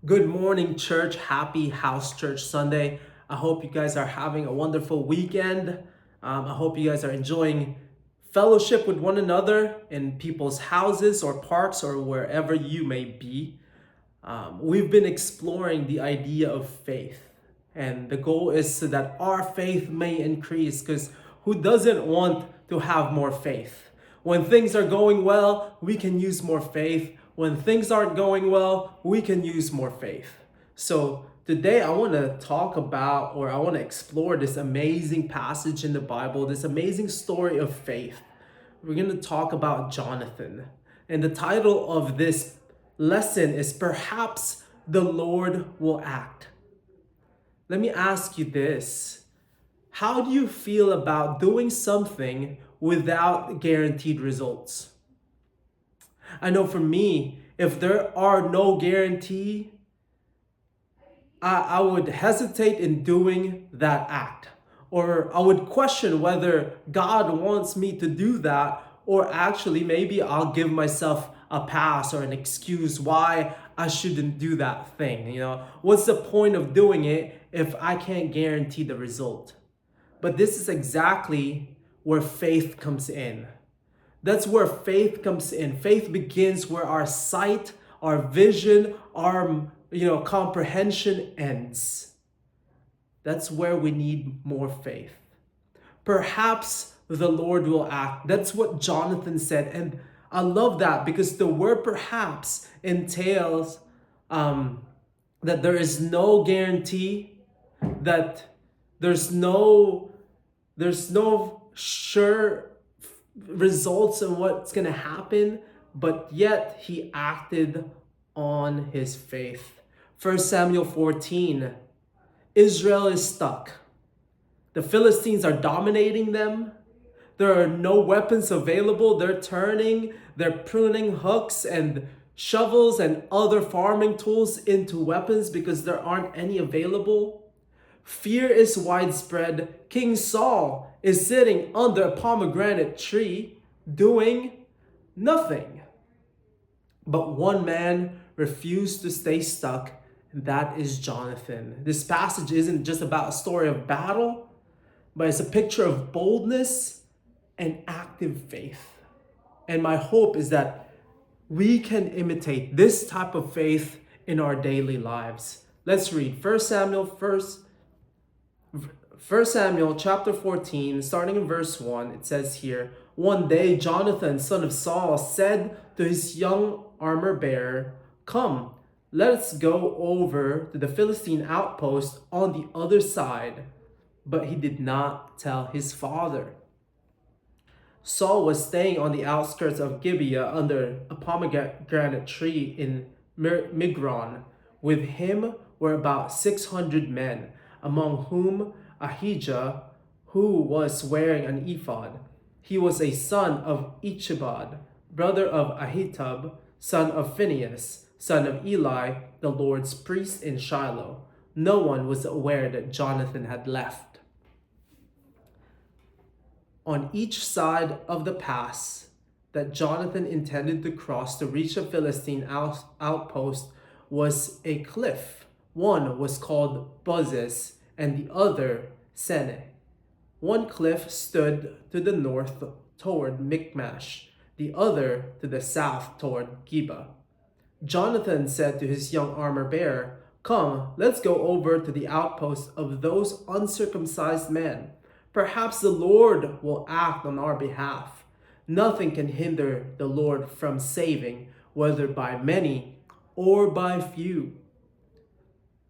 Good morning, church. Happy House Church Sunday. I hope you guys are having a wonderful weekend. I hope you guys are enjoying fellowship with one another in people's houses or parks or wherever you may be. We've been exploring the idea of faith, and the goal is so that our faith may increase because who doesn't want to have more faith? When things are going well, we can use more faith. When things aren't going well, we can use more faith. So today I want to talk about, or I want to explore this amazing passage in the Bible, this amazing story of faith. We're going to talk about Jonathan. And the title of this lesson is Perhaps the Lord Will Act. Let me ask you this. How do you feel about doing something without guaranteed results? I know for me, if there are no guarantee, I would hesitate in doing that act. Or I would question whether God wants me to do that, or actually maybe I'll give myself a pass or an excuse why I shouldn't do that thing. What's the point of doing it if I can't guarantee the result? But this is exactly where faith comes in. That's where faith comes in. Faith begins where our sight, our vision, our comprehension ends. That's where we need more faith. Perhaps the Lord will act. That's what Jonathan said. And I love that because the word perhaps entails that there is no guarantee, that there's no sure results in what's going to happen, but yet he acted on his faith. 1 Samuel 14, Israel is stuck. The Philistines are dominating them. There are no weapons available. They're pruning hooks and shovels and other farming tools into weapons because there aren't any available. Fear is widespread. King Saul is sitting under a pomegranate tree doing nothing. But one man refused to stay stuck, and that is Jonathan. This passage isn't just about a story of battle, but it's a picture of boldness and active faith. And my hope is that we can imitate this type of faith in our daily lives. Let's read 1 Samuel chapter 14, starting in verse 1, it says here, One day Jonathan, son of Saul, said to his young armor bearer, Come, let us go over to the Philistine outpost on the other side. But he did not tell his father. Saul was staying on the outskirts of Gibeah under a pomegranate tree in Migron. With him were about 600 men, among whom Ahijah, who was wearing an ephod. He was a son of Ichabod, brother of Ahitub, son of Phinehas, son of Eli, the Lord's priest in Shiloh. No one was aware that Jonathan had left. On each side of the pass that Jonathan intended to cross to reach the Philistine outpost was a cliff. One was called Buzez, and the other Sene. One cliff stood to the north toward Michmash, the other to the south toward Geba. Jonathan said to his young armor bearer, Come, let's go over to the outpost of those uncircumcised men. Perhaps the Lord will act on our behalf. Nothing can hinder the Lord from saving, whether by many or by few.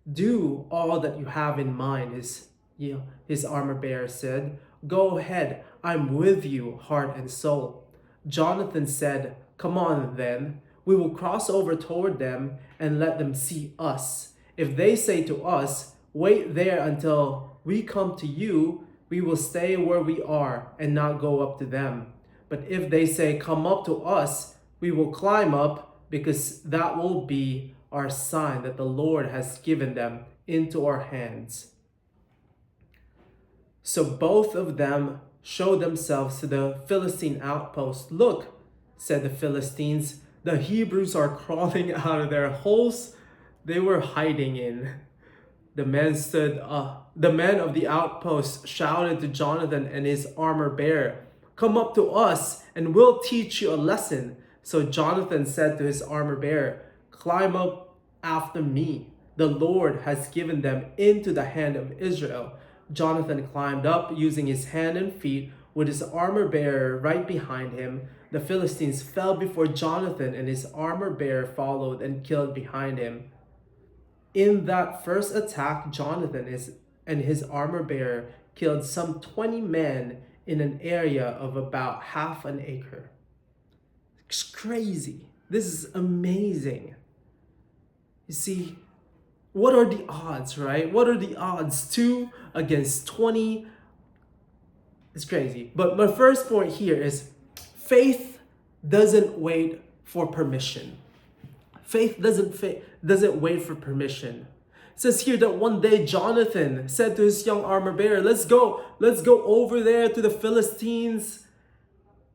Do all that you have in mind, his armor bearer said. Go ahead, I'm with you, heart and soul. Jonathan said, Come on then, we will cross over toward them and let them see us. If they say to us, Wait there until we come to you, we will stay where we are and not go up to them. But if they say, Come up to us, we will climb up, because that will be our sign that the Lord has given them into our hands. So both of them showed themselves to the Philistine outpost. Look, said the Philistines, the Hebrews are crawling out of their holes. they were hiding in. The men of the outpost shouted to Jonathan and his armor bearer, "Come up to us and we'll teach you a lesson." So Jonathan said to his armor bearer, "Climb up after me. The Lord has given them into the hand of Israel." Jonathan climbed up using his hand and feet with his armor bearer right behind him. The Philistines fell before Jonathan and his armor bearer followed and killed behind him. In that first attack, Jonathan and his armor bearer killed some 20 men in an area of about half an acre. It's crazy. This is amazing. You see, what are the odds, right? What are the odds? 2 against 20. It's crazy. But my first point here is faith doesn't wait for permission. Faith doesn't wait for permission. It says here that one day Jonathan said to his young armor bearer, let's go over there to the Philistines.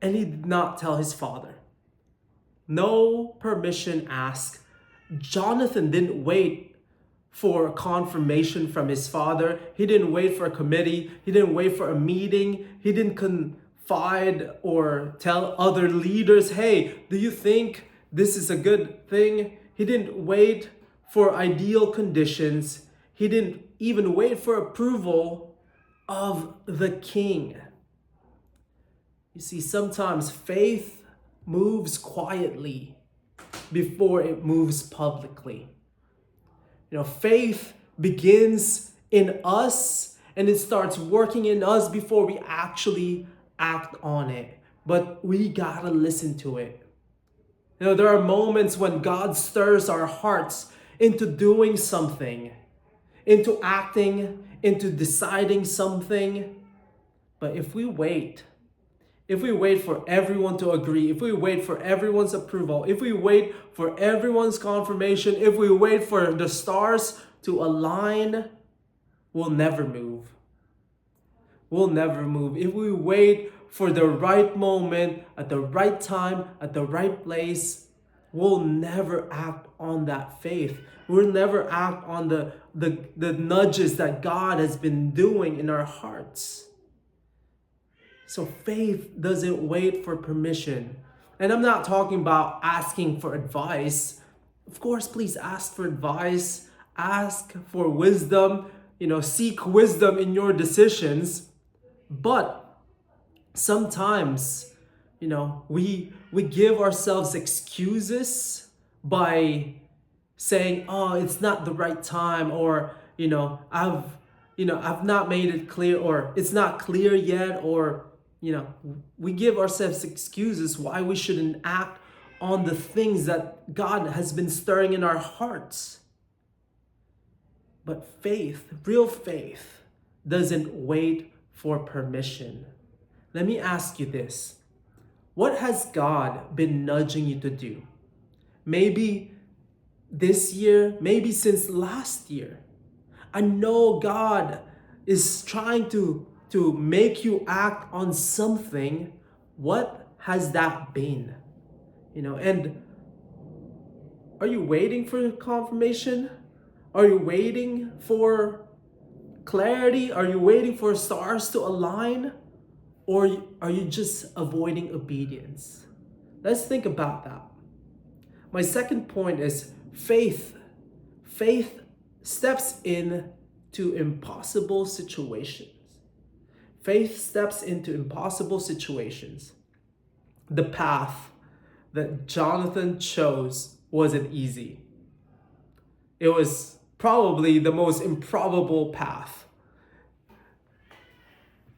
And he did not tell his father. No permission asked. Jonathan didn't wait for confirmation from his father. He didn't wait for a committee. He didn't wait for a meeting. He didn't confide or tell other leaders, hey, do you think this is a good thing? He didn't wait for ideal conditions. He didn't even wait for approval of the king. You see, sometimes faith moves quietly before it moves publicly. Faith begins in us and it starts working in us before we actually act on it. But we gotta listen to it. There are moments when God stirs our hearts into doing something, into acting, into deciding something. But if we wait for everyone to agree, if we wait for everyone's approval, if we wait for everyone's confirmation, if we wait for the stars to align, we'll never move. We'll never move. If we wait for the right moment, at the right time, at the right place, we'll never act on that faith. We'll never act on the nudges that God has been doing in our hearts. So faith doesn't wait for permission. And I'm not talking about asking for advice. Of course, please ask for advice. Ask for wisdom. Seek wisdom in your decisions. But sometimes, we give ourselves excuses by saying, oh, it's not the right time, or, I've not made it clear, or it's not clear yet, or, we give ourselves excuses why we shouldn't act on the things that God has been stirring in our hearts. But faith, real faith, doesn't wait for permission. Let me ask you this. What has God been nudging you to do? Maybe this year, maybe since last year. I know God is trying to make you act on something. What has that been? And are you waiting for confirmation? Are you waiting for clarity? Are you waiting for stars to align? Or are you just avoiding obedience? Let's think about that. My second point is faith. Faith steps into impossible situations. Faith steps into impossible situations. The path that Jonathan chose wasn't easy. It was probably the most improbable path.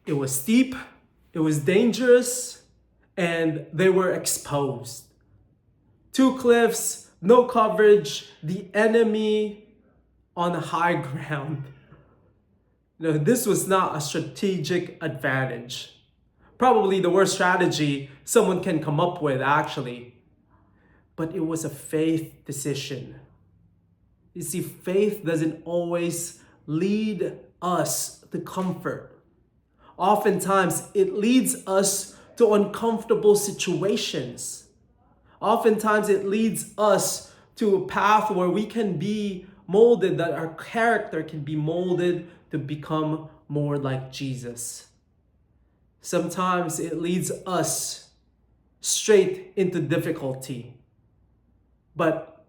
It was steep, it was dangerous, and they were exposed. 2 cliffs, no coverage, the enemy on high ground. This was not a strategic advantage. Probably the worst strategy someone can come up with, actually. But it was a faith decision. You see, faith doesn't always lead us to comfort. Oftentimes, it leads us to uncomfortable situations. Oftentimes, it leads us to a path where we can be molded, that our character can be molded to become more like Jesus. Sometimes it leads us straight into difficulty, but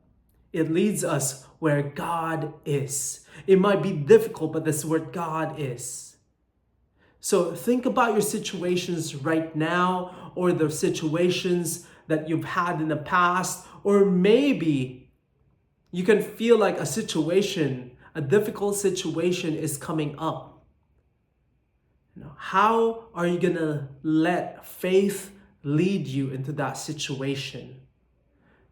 it leads us where God is. It might be difficult, but that's where God is. So think about your situations right now, or the situations that you've had in the past, or maybe you can feel like a situation, a difficult situation is coming up. How are you going to let faith lead you into that situation?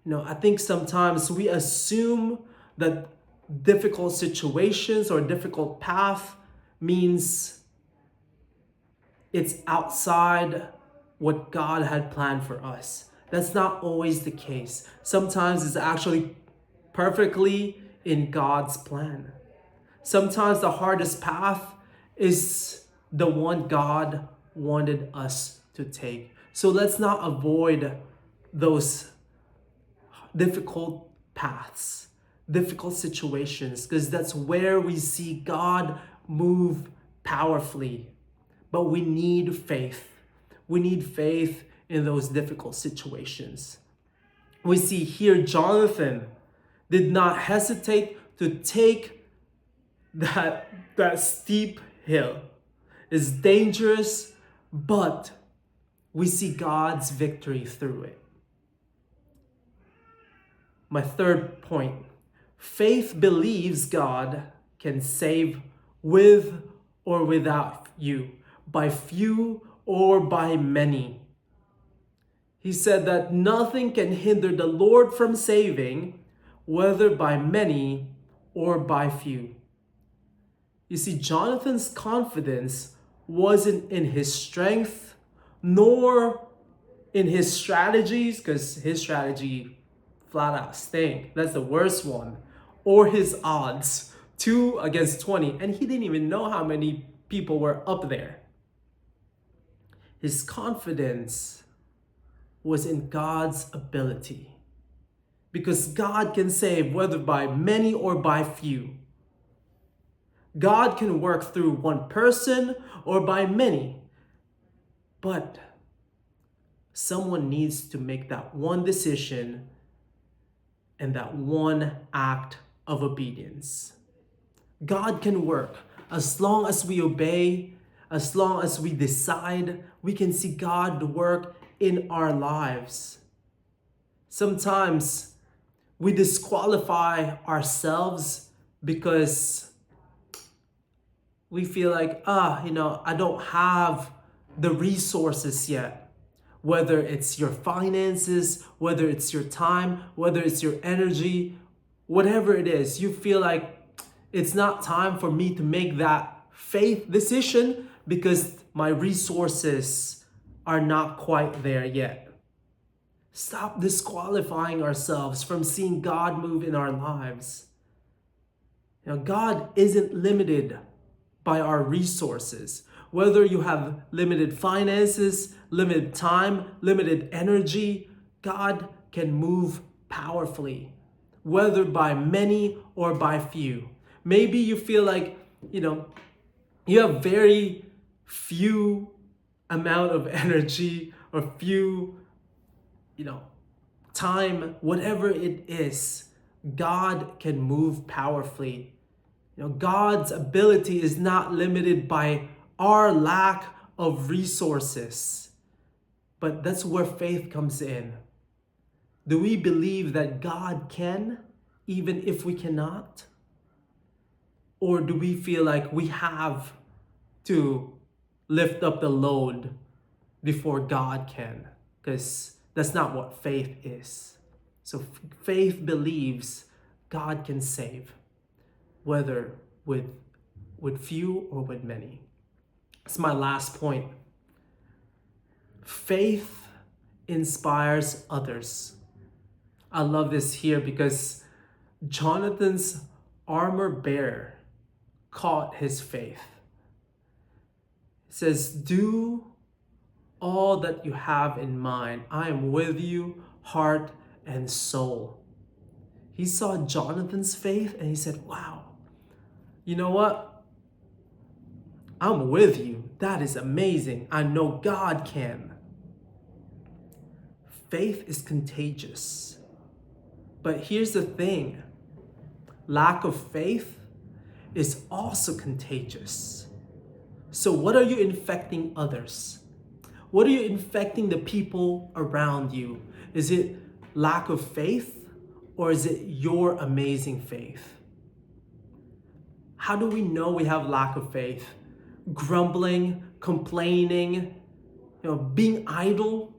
I think sometimes we assume that difficult situations or difficult path means it's outside what God had planned for us. That's not always the case. Sometimes it's actually perfectly in God's plan. Sometimes the hardest path is the one God wanted us to take. So let's not avoid those difficult paths, difficult situations, because that's where we see God move powerfully. But we need faith. We need faith in those difficult situations. We see here Jonathan did not hesitate to take that steep hill. It's dangerous, but we see God's victory through it. My third point, faith believes God can save with or without you, by few or by many. He said that nothing can hinder the Lord from saving, whether by many or by few. You see, Jonathan's confidence wasn't in his strength, nor in his strategies, because his strategy flat out stink. That's the worst one. Or his odds, 2 against 20. And he didn't even know how many people were up there. His confidence was in God's ability. Because God can save whether by many or by few. God can work through one person or by many. But someone needs to make that one decision and that one act of obedience. God can work as long as we obey, as long as we decide, we can see God work in our lives. Sometimes we disqualify ourselves because we feel like, I don't have the resources yet. Whether it's your finances, whether it's your time, whether it's your energy, whatever it is, you feel like it's not time for me to make that faith decision because my resources are not quite there yet. Stop disqualifying ourselves from seeing God move in our lives. God isn't limited by our resources. Whether you have limited finances, limited time, limited energy, God can move powerfully, whether by many or by few. Maybe you feel like, you have very few amount of energy or few, time, whatever it is, God can move powerfully. God's ability is not limited by our lack of resources. But that's where faith comes in. Do we believe that God can, even if we cannot? Or do we feel like we have to lift up the load before God can? Because that's not what faith is. So faith believes God can save, whether with few or with many. It's my last point. Faith inspires others. I love this here because Jonathan's armor bearer caught his faith. It says, "Do all that you have in mind. I am with you, heart and soul." He saw Jonathan's faith and he said, wow, you know what? I'm with you. That is amazing. I know God can. Faith is contagious. But here's the thing. Lack of faith is also contagious. So what are you infecting others? What are you infecting the people around you? Is it lack of faith or is it your amazing faith? How do we know we have lack of faith? Grumbling, complaining, being idle.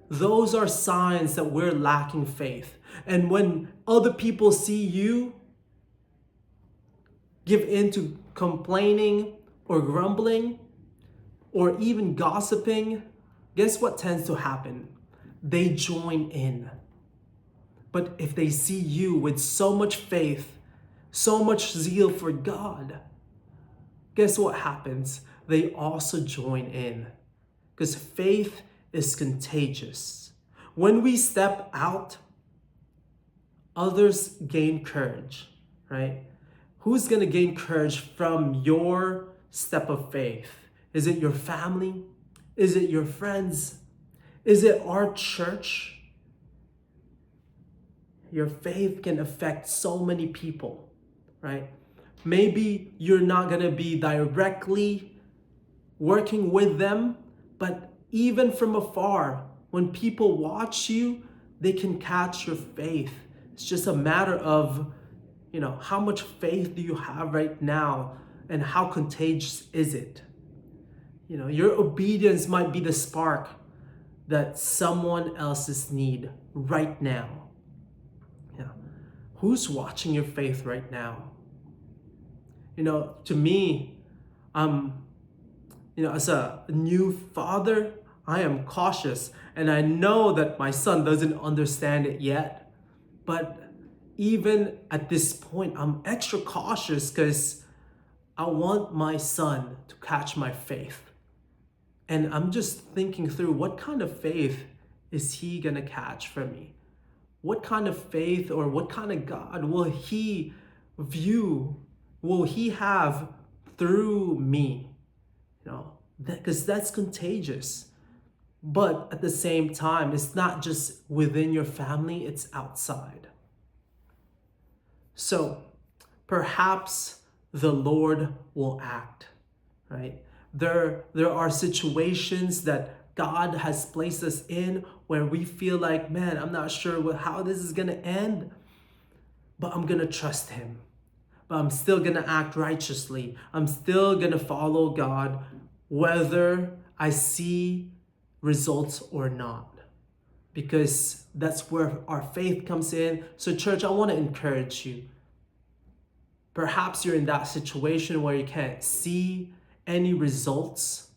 Those are signs that we're lacking faith. And when other people see you give in to complaining or grumbling or even gossiping, guess what tends to happen? They join in. But if they see you with so much faith, so much zeal for God, guess what happens? They also join in. Because faith is contagious. When we step out, others gain courage, right? Who's going to gain courage from your step of faith? Is it your family? Is it your friends? Is it our church? Your faith can affect so many people, right? Maybe you're not going to be directly working with them, but even from afar, when people watch you, they can catch your faith. It's just a matter of, how much faith do you have right now and how contagious is it? Your obedience might be the spark that someone else's need right now. Who's watching your faith right now? To me, as a new father, I am cautious and I know that my son doesn't understand it yet. But even at this point, I'm extra cautious because I want my son to catch my faith. And I'm just thinking through what kind of faith is he going to catch from me? What kind of faith or what kind of God will he have through me? Because that's contagious. But at the same time, it's not just within your family, it's outside. So perhaps the Lord will act, right? There are situations that God has placed us in where we feel like, man, I'm not sure how this is going to end, but I'm going to trust him. But I'm still going to act righteously. I'm still going to follow God, whether I see results or not. Because that's where our faith comes in. So church, I want to encourage you. Perhaps you're in that situation where you can't see any results.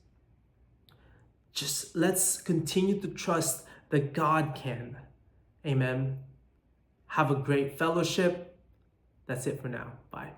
Just let's continue to trust that God can. Amen. Have a great fellowship. That's it for now. Bye.